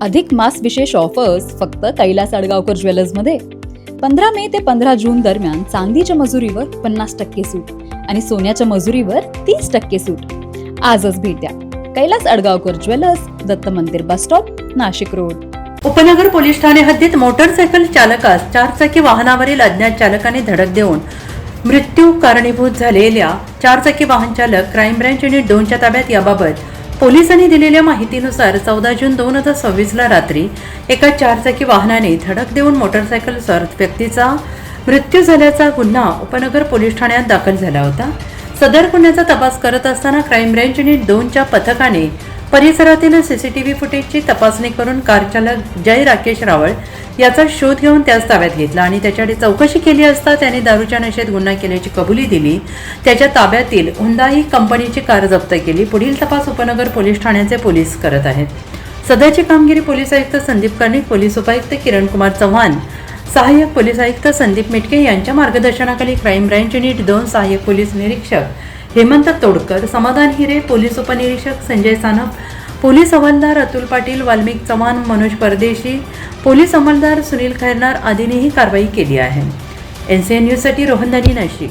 अधिक मास विशेष ऑफर्स फक्त कैलास अडगावकर ज्वेलर्समध्ये. 15 मे ते 15 जून दरम्यान चांदीच्या मजुरीवर 50% सूट आणि सोन्याच्या मजुरीवर 30% सूट. आजच भेट द्या. कैलास अडगावकर ज्वेलर्स, दत्त मंदिर बस स्टॉप, नाशिक रोड. उपनगर पोलीस ठाणे हद्दीत मोटरसायकल चालकास 4 चाकी वाहनावरील अज्ञात चालकाने धडक देऊन मृत्यू कारणीभूत झालेल्या 4 चाकी वाहन चालक क्राईम ब्रँच युनिट 2 च्या ताब्यात. याबाबत पोलिसांनी दिलेल्या माहितीनुसार 14 जून 2026 ला रात्री एका 4 चाकी वाहनाने धडक देऊन मोटरसायकलसवार व्यक्तीचा मृत्यू झाल्याचा गुन्हा उपनगर पोलीस ठाण्यात दाखल झाला होता. सदर गुन्ह्याचा तपास करत असताना क्राईम ब्रँच युनिट 2 च्या पथकाने परिसरातील सीसीटीव्ही फुटेजची तपासणी करून कार चालक जय राकेश रावळ याचा शोध घेऊन त्यास ताब्यात घेतला आणि त्याच्याकडे चौकशी केली असता त्याने दारूच्या नशेत गुन्हा केल्याची कबुली दिली. त्याच्या ताब्यातील हुंदाई कंपनीची कार जप्त केली. पुढील तपास उपनगर पोलीस ठाण्याचे पोलीस करत आहेत. सदरची कामगिरी पोलीस आयुक्त संदीप कर्णिक, पोलीस उपायुक्त किरणकुमार चव्हाण, सहाय्यक पोलीस आयुक्त संदीप मिटके यांच्या मार्गदर्शनाखाली क्राईम ब्रँच युनिट 2 सहाय्यक पोलीस निरीक्षक हेमंत तोडकर, समाधान हिरे, पोलीस उपनिरीक्षक संजय सानप, पोलीस हवालदार अतुल पाटील, वाल्मिक चव्हाण, मनोज परदेशी, पोलीस अंमलदार सुनील खैरनार आदींनी ही कारवाई केली आहे. NCN न्यूज साठी रोहन दानी, नाशिक.